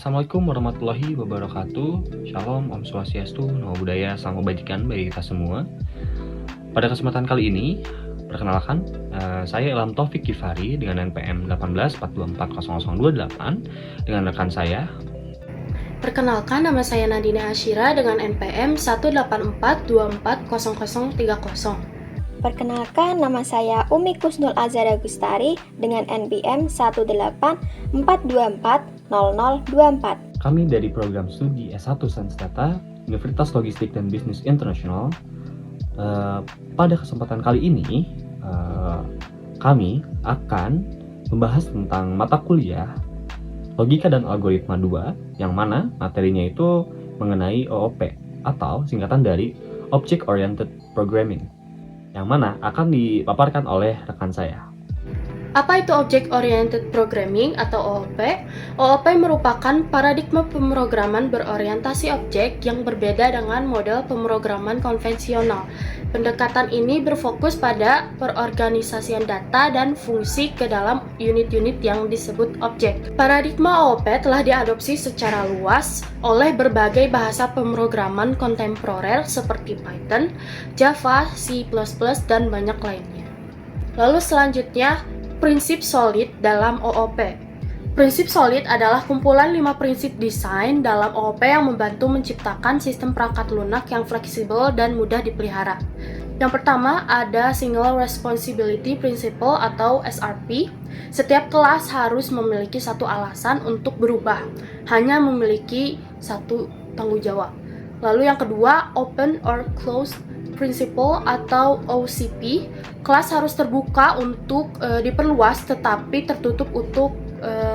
Assalamualaikum warahmatullahi wabarakatuh. Shalom, Om Swastiastu, Namo Buddhaya, Salam Kebajikan bagi kita semua. Pada kesempatan kali ini, perkenalkan, saya Ilham Taufik Kifari dengan NPM 18424008 dengan rekan saya. Perkenalkan, nama saya Nadina Asyira dengan NPM 184240030. Perkenalkan, nama saya Umi Kusnul Azhara Gustari dengan NPM 184424024. Kami dari program studi S1 Sains Data, Universitas Logistik dan Bisnis Internasional. Pada kesempatan kali ini, kami akan membahas tentang mata kuliah Logika dan Algoritma 2, yang mana materinya itu mengenai OOP atau singkatan dari Object Oriented Programming, yang mana akan dipaparkan oleh rekan saya. Apa itu Object Oriented Programming atau OOP? OOP merupakan paradigma pemrograman berorientasi objek yang berbeda dengan model pemrograman konvensional. Pendekatan ini berfokus pada perorganisasian data dan fungsi ke dalam unit-unit yang disebut objek. Paradigma OOP telah diadopsi secara luas oleh berbagai bahasa pemrograman kontemporer seperti Python, Java, C++, dan banyak lainnya. Lalu selanjutnya, prinsip solid dalam OOP. Prinsip solid adalah kumpulan 5 prinsip desain dalam OOP yang membantu menciptakan sistem perangkat lunak yang fleksibel dan mudah dipelihara. Yang pertama ada Single Responsibility Principle atau SRP. Setiap kelas harus memiliki satu alasan untuk berubah, hanya memiliki satu tanggung jawab. Lalu yang kedua, Open or Closed Principle atau OCP. Kelas harus terbuka untuk diperluas tetapi tertutup untuk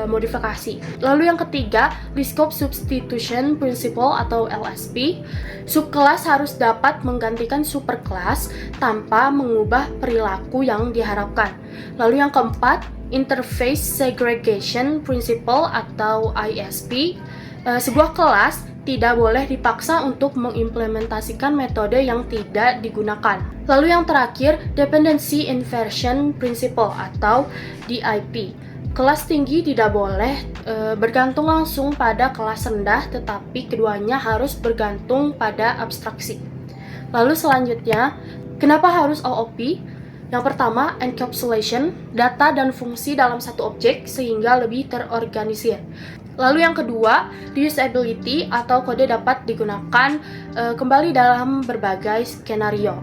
modifikasi. Lalu yang ketiga, Scope Substitution Principle atau LSP. Subkelas harus dapat menggantikan superkelas tanpa mengubah perilaku yang diharapkan. Lalu yang keempat, Interface Segregation Principle atau ISP. Sebuah kelas tidak boleh dipaksa untuk mengimplementasikan metode yang tidak digunakan. Lalu yang terakhir, Dependency Inversion Principle atau DIP. Kelas tinggi tidak boleh bergantung langsung pada kelas rendah, tetapi keduanya harus bergantung pada abstraksi. Lalu selanjutnya, kenapa harus OOP? Yang pertama, encapsulation, data dan fungsi dalam satu objek sehingga lebih terorganisir. Lalu yang kedua, reusability atau kode dapat digunakan kembali dalam berbagai skenario.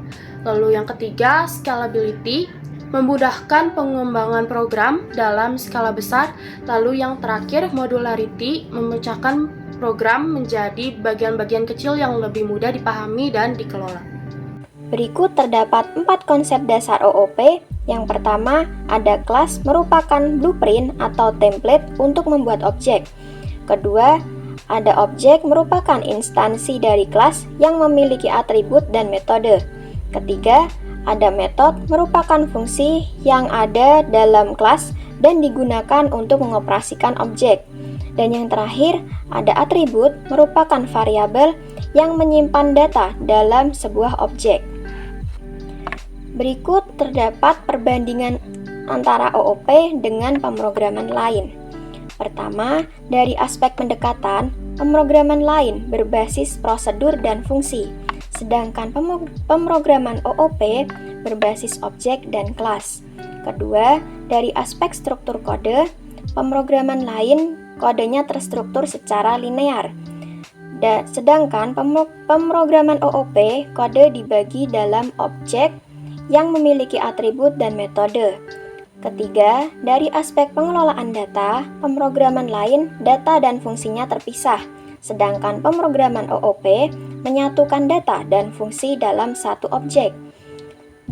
Lalu yang ketiga, scalability, memudahkan pengembangan program dalam skala besar. Lalu yang terakhir, modularity, memecahkan program menjadi bagian-bagian kecil yang lebih mudah dipahami dan dikelola. Berikut terdapat 4 konsep dasar OOP. Yang pertama, ada kelas merupakan blueprint atau template untuk membuat objek. Kedua, ada objek merupakan instansi dari kelas yang memiliki atribut dan metode. Ketiga, ada metode merupakan fungsi yang ada dalam kelas dan digunakan untuk mengoperasikan objek. Dan yang terakhir, ada atribut merupakan variabel yang menyimpan data dalam sebuah objek. Berikut terdapat perbandingan antara OOP dengan pemrograman lain. Pertama, dari aspek pendekatan, pemrograman lain berbasis prosedur dan fungsi, sedangkan pemrograman OOP berbasis objek dan kelas. Kedua, dari aspek struktur kode, pemrograman lain kodenya terstruktur secara linear. Sedangkan pemrograman OOP kode dibagi dalam objek yang memiliki atribut dan metode. Ketiga, dari aspek pengelolaan data, pemrograman lain data dan fungsinya terpisah, sedangkan pemrograman OOP menyatukan data dan fungsi dalam satu objek.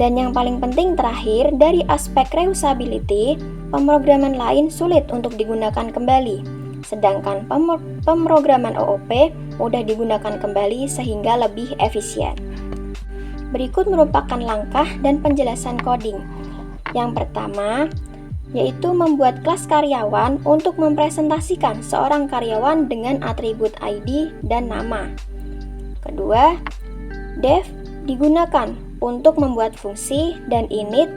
Dan yang paling penting terakhir, dari aspek reusability, pemrograman lain sulit untuk digunakan kembali, sedangkan pemrograman OOP mudah digunakan kembali sehingga lebih efisien. Berikut merupakan langkah dan penjelasan coding. Yang pertama, yaitu membuat kelas karyawan untuk mempresentasikan seorang karyawan dengan atribut ID dan nama. Kedua, def digunakan untuk membuat fungsi dan init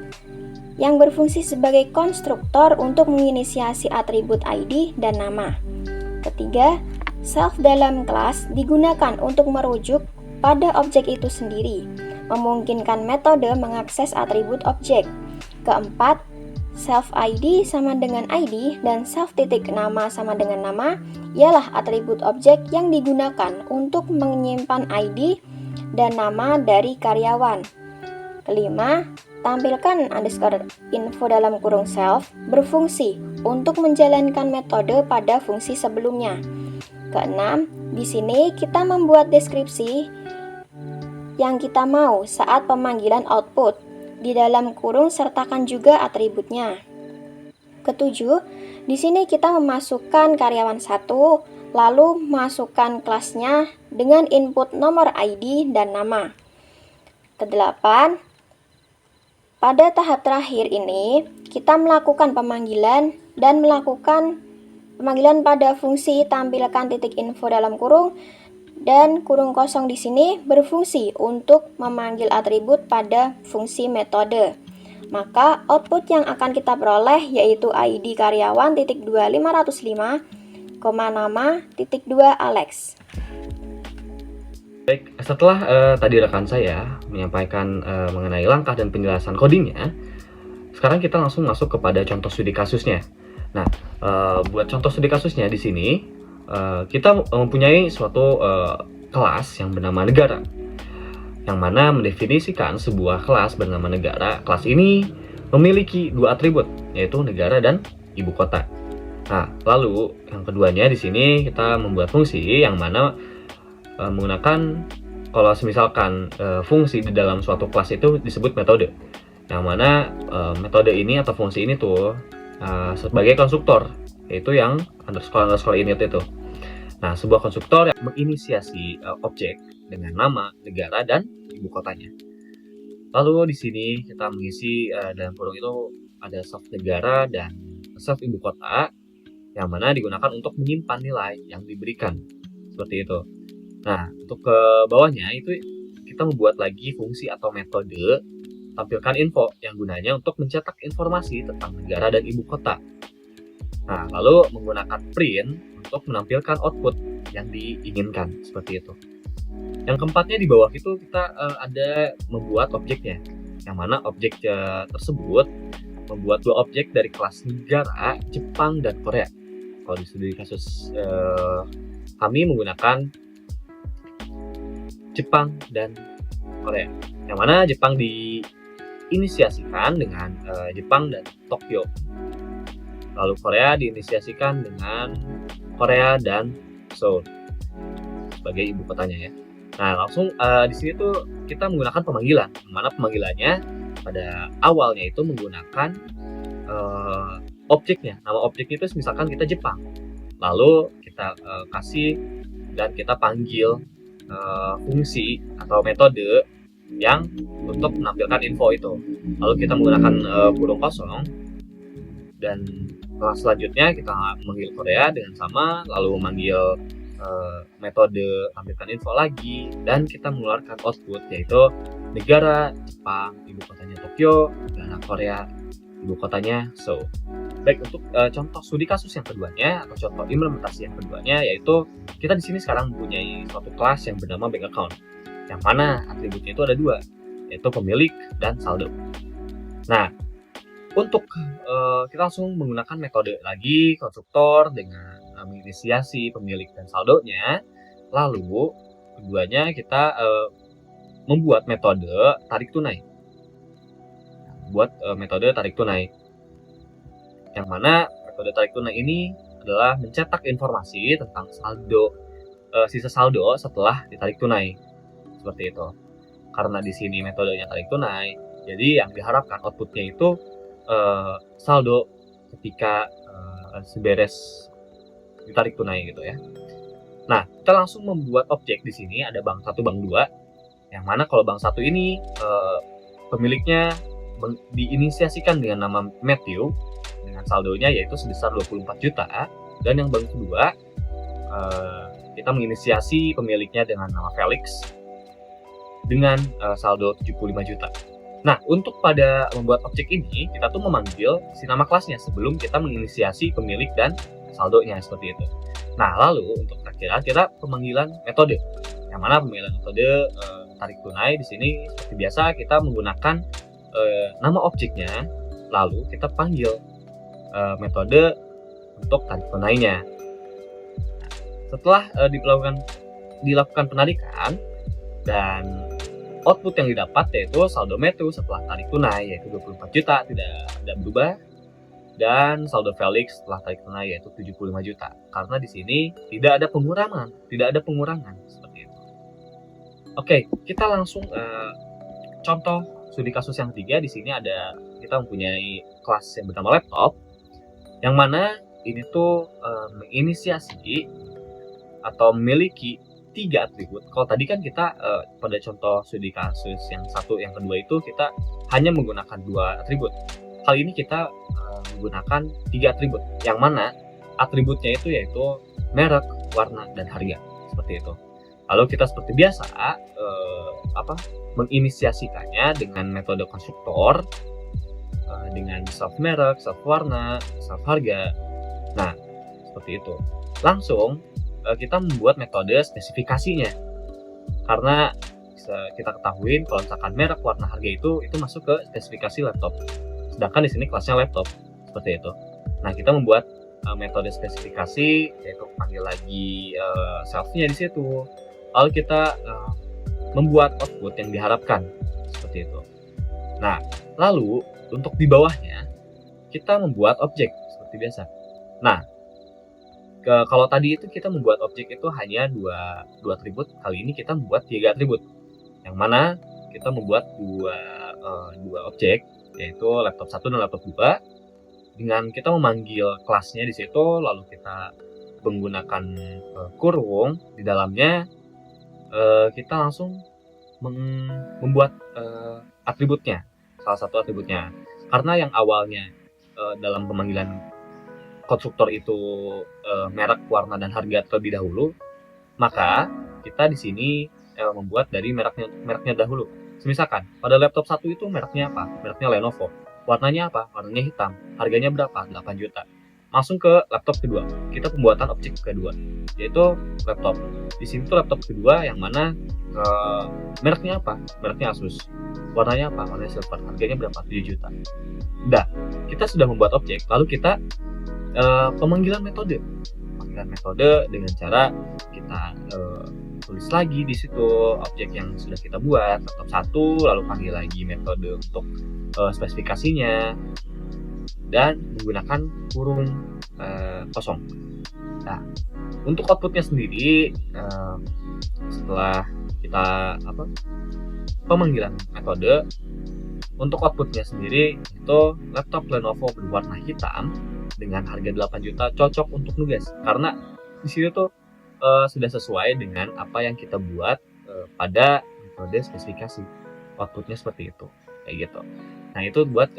yang berfungsi sebagai konstruktor untuk menginisiasi atribut ID dan nama. ketiga, self dalam kelas digunakan untuk merujuk pada objek itu sendiri, memungkinkan metode mengakses atribut objek. Keempat, self ID sama dengan ID dan self titik nama sama dengan nama ialah atribut objek yang digunakan untuk menyimpan ID dan nama dari karyawan. Kelima, tampilkan underscore info dalam kurung self berfungsi untuk menjalankan metode pada fungsi sebelumnya. Keenam, di sini kita membuat deskripsi yang kita mau saat pemanggilan output. Di dalam kurung sertakan juga atributnya. Ketujuh, di sini kita memasukkan karyawan 1, lalu masukkan kelasnya dengan input nomor ID dan nama. Kedelapan, pada tahap terakhir ini, kita melakukan pemanggilan dan melakukan pemanggilan pada fungsi tampilkan titik info dalam kurung dan kurung kosong di sini berfungsi untuk memanggil atribut pada fungsi metode. Maka output yang akan kita peroleh yaitu ID karyawan titik 2505, nama titik 2 Alex. Baik, setelah tadi rekan saya menyampaikan mengenai langkah dan penjelasan codingnya, sekarang kita langsung masuk kepada contoh studi kasusnya. Nah, buat contoh studi kasusnya di sini, kita mempunyai suatu kelas yang bernama negara, yang mana mendefinisikan sebuah kelas bernama negara. Kelas ini memiliki dua atribut, yaitu negara dan ibu kota. Nah, lalu yang keduanya di sini kita membuat fungsi yang mana menggunakan, kalau misalkan fungsi di dalam suatu kelas itu disebut metode, yang mana metode ini atau fungsi ini tuh sebagai konstruktor, yaitu yang underscore init itu. Nah, sebuah konstruktor yang menginisiasi objek dengan nama, negara, dan ibu kotanya. Lalu di sini kita mengisi dalam kurung itu ada self negara dan self ibu kota, yang mana digunakan untuk menyimpan nilai yang diberikan, seperti itu. Nah, untuk ke bawahnya itu kita membuat lagi fungsi atau metode tampilkan info yang gunanya untuk mencetak informasi tentang negara dan ibu kota. Nah, lalu menggunakan print untuk menampilkan output yang diinginkan, seperti itu. Yang keempatnya di bawah itu kita ada membuat objeknya, yang mana objek tersebut membuat dua objek dari kelas negara, Jepang, dan Korea. Kalau di studi kasus kami menggunakan Jepang dan Korea, yang mana Jepang diinisiasikan dengan Jepang dan Tokyo. Lalu Korea diinisiasikan dengan Korea dan Seoul sebagai ibu kotanya ya. Nah, langsung di sini tuh kita menggunakan pemanggilan, mana pemanggilannya pada awalnya itu menggunakan objeknya. Nama objeknya itu misalkan kita Jepang. Lalu kita kasih dan kita panggil fungsi atau metode yang untuk menampilkan info itu. Lalu kita menggunakan kurung kosong, dan selanjutnya kita memanggil Korea dengan sama, lalu memanggil metode tampilkan info lagi, dan kita mengeluarkan output yaitu negara Jepang, ibu kotanya Tokyo, dan Korea, ibu kotanya Seoul. Baik, untuk contoh studi kasus yang keduanya atau contoh implementasi yang keduanya, yaitu kita di sini sekarang mempunyai suatu kelas yang bernama bank account, yang mana atributnya itu ada dua, yaitu pemilik dan saldo. Nah, untuk kita langsung menggunakan metode lagi konstruktor dengan menginisiasi pemilik dan saldonya. Lalu keduanya kita membuat metode tarik tunai. Metode tarik tunai, yang mana metode tarik tunai ini adalah mencetak informasi tentang saldo, sisa saldo setelah ditarik tunai, seperti itu. Karena di sini metodenya tarik tunai, jadi yang diharapkan outputnya itu saldo ketika seberes ditarik tunai gitu ya. Nah, kita langsung membuat objek di sini ada bank 1, bank 2, yang mana kalau bank 1 ini pemiliknya diinisiasikan dengan nama Matthew dengan saldonya yaitu sebesar 24 juta, dan yang bank kedua kita menginisiasi pemiliknya dengan nama Felix dengan saldo 75 juta. Nah, untuk pada membuat objek ini, kita tuh memanggil si nama kelasnya sebelum kita menginisiasi pemilik dan saldonya, seperti itu. Nah, lalu untuk kira-kira pemanggilan metode. Yang mana pemanggilan metode tarik tunai di sini seperti biasa kita menggunakan nama objeknya, lalu kita panggil metode untuk tarik tunainya. Setelah dilakukan penarikan dan output yang didapat yaitu saldo Metu setelah tarik tunai yaitu 24 juta tidak berubah, dan saldo Felix setelah tarik tunai yaitu 75 juta. Karena di sini tidak ada pengurangan seperti itu. Oke, kita langsung contoh studi kasus yang ketiga. Di sini kita mempunyai kelas yang bernama laptop, yang mana ini tuh menginisiasi atau memiliki 3 atribut. Kalau tadi kan kita pada contoh studi kasus yang satu, yang kedua itu kita hanya menggunakan 2 atribut. Kali ini kita menggunakan 3 atribut, yang mana atributnya itu yaitu merek, warna, dan harga, seperti itu. Lalu kita seperti biasa menginisiasikannya dengan metode konstruktor, dengan self merek, self warna, self harga. Nah, seperti itu. Langsung kita membuat metode spesifikasinya, karena kita ketahui kalau misalkan merek, warna, harga itu masuk ke spesifikasi laptop. Sedangkan di sini kelasnya laptop, seperti itu. Nah, kita membuat metode spesifikasi, yaitu panggil lagi self-nya di situ. Lalu kita membuat output yang diharapkan, seperti itu. Nah, lalu untuk di bawahnya kita membuat objek seperti biasa. Nah, kalau tadi itu kita membuat objek itu hanya dua atribut, kali ini kita membuat 3 atribut, yang mana kita membuat dua objek, yaitu laptop 1 dan laptop 2, dengan kita memanggil kelasnya di situ, lalu kita menggunakan kurung di dalamnya, kita langsung membuat atributnya, salah satu atributnya. Karena yang awalnya dalam pemanggilan konstruktor itu merek, warna, dan harga terlebih dahulu, maka kita di sini membuat dari mereknya dahulu. Misalkan pada laptop 1 itu mereknya apa? Mereknya Lenovo. Warnanya apa? Warnanya hitam. Harganya berapa? 8 juta. Langsung ke laptop kedua. Kita pembuatan objek kedua, yaitu laptop. Di sini tuh laptop kedua yang mana mereknya apa? Mereknya Asus. Warnanya apa? Warnanya silver. Harganya berapa? 7 juta. Udah, kita sudah membuat objek. Lalu kita pemanggilan metode dengan cara kita tulis lagi di situ objek yang sudah kita buat, laptop 1, lalu panggil lagi metode untuk spesifikasinya dan menggunakan kurung kosong. Nah, untuk outputnya sendiri setelah kita pemanggilan metode, untuk outputnya sendiri itu laptop Lenovo berwarna hitam dengan harga 8 juta, cocok untuk nugas, karena di sini tuh sudah sesuai dengan apa yang kita buat pada metode spesifikasi. Outputnya seperti itu, kayak gitu. Nah, itu buat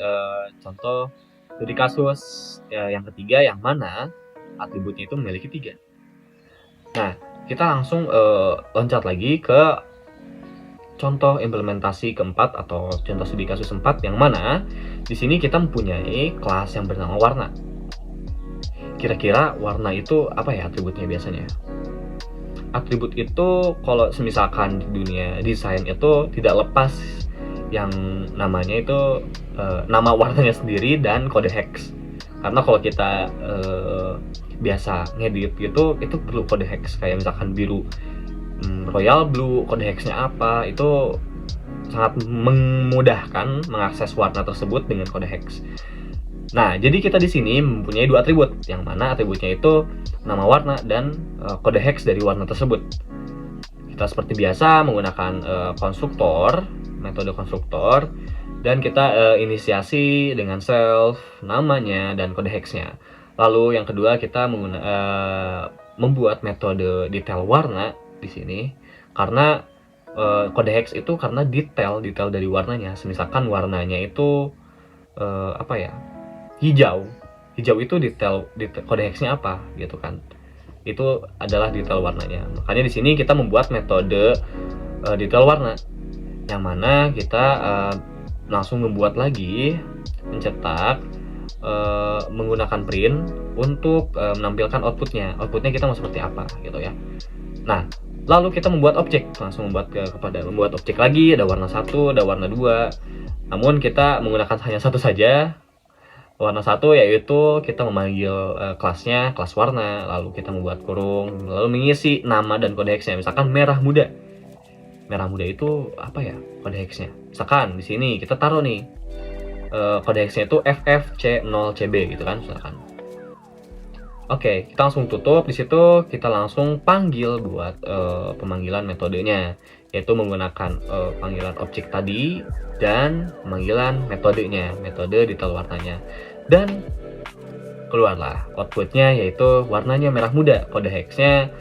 contoh studi kasus yang ketiga, yang mana atributnya itu memiliki 3. Nah, kita langsung loncat lagi ke contoh implementasi keempat atau contoh studi kasus 4, yang mana di sini kita mempunyai kelas yang bernama warna. Kira-kira warna itu apa ya atributnya biasanya? Atribut itu kalau misalkan di dunia desain itu tidak lepas yang namanya itu nama warnanya sendiri dan kode hex. Karena kalau kita biasa ngedit gitu, itu perlu kode hex, kayak misalkan biru royal blue, kode hexnya apa, itu sangat memudahkan mengakses warna tersebut dengan kode hex. Nah, jadi kita di sini mempunyai 2 atribut, yang mana atributnya itu nama warna dan kode hex dari warna tersebut. Kita seperti biasa menggunakan konstruktor, metode konstruktor, dan kita inisiasi dengan self, namanya, dan kode hexnya. Lalu yang kedua kita membuat metode detail warna di sini, karena kode hex itu karena detail dari warnanya. Misalkan warnanya itu hijau itu detail kode hexnya apa gitu kan, itu adalah detail warnanya. Makanya di sini kita membuat metode detail warna, yang mana kita langsung membuat lagi, mencetak menggunakan print untuk menampilkan outputnya kita mau seperti apa gitu ya. Nah, lalu kita membuat objek, langsung membuat objek lagi, ada warna 1, ada warna 2. Namun kita menggunakan hanya satu saja. Warna 1 yaitu kita memanggil kelasnya, kelas warna, lalu kita membuat kurung, lalu mengisi nama dan kode hex-nya. Misalkan merah muda. Merah muda itu apa ya kode hex-nya? Misalkan di sini kita taruh nih kode hex-nya itu FFC0CB gitu kan, misalkan. Oke, kita langsung tutup. Di situ kita langsung panggil buat pemanggilan metodenya, yaitu menggunakan panggilan objek tadi dan pemanggilan metodenya, metode detail warnanya. Dan keluarlah outputnya, yaitu warnanya merah muda, kode hexnya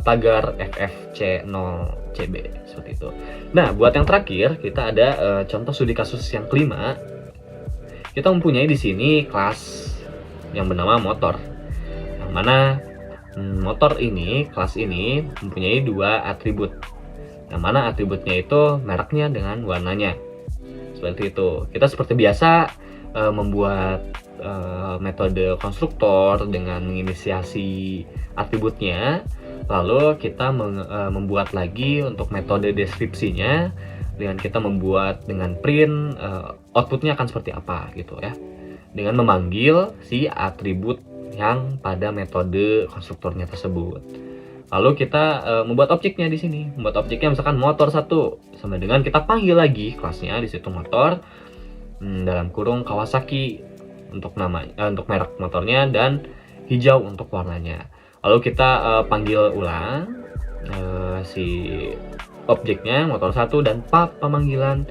tagar FFC0CB seperti itu. Nah, buat yang terakhir kita ada contoh studi kasus yang kelima. Kita mempunyai di sini kelas yang bernama motor, yang mana motor ini, kelas ini mempunyai 2 atribut, yang mana atributnya itu mereknya dengan warnanya. Seperti itu. Kita seperti biasa membuat metode konstruktor dengan menginisiasi atributnya, lalu kita membuat lagi untuk metode deskripsinya dengan kita membuat dengan print outputnya akan seperti apa gitu ya, dengan memanggil si atribut yang pada metode konstruktornya tersebut. Lalu kita membuat objeknya di sini. Membuat objeknya misalkan motor 1 sama dengan kita panggil lagi kelasnya di situ motor dalam kurung Kawasaki untuk nama untuk merek motornya dan hijau untuk warnanya. Lalu kita panggil ulang si objeknya motor 1 dan pemanggilan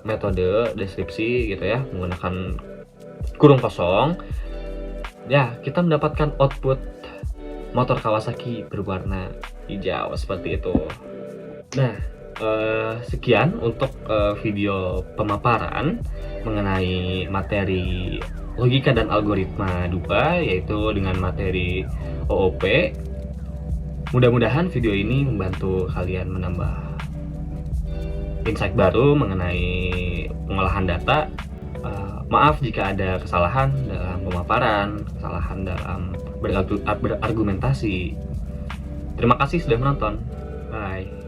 metode deskripsi gitu ya menggunakan kurung kosong. Ya, kita mendapatkan output motor Kawasaki berwarna hijau seperti itu. Nah, sekian untuk video pemaparan mengenai materi logika dan algoritma 2, yaitu dengan materi OOP. Mudah-mudahan video ini membantu kalian menambah insight baru mengenai pengolahan data. Maaf jika ada kesalahan dalam pemaparan, kesalahan dalam berargumentasi. Terima kasih sudah menonton. Bye.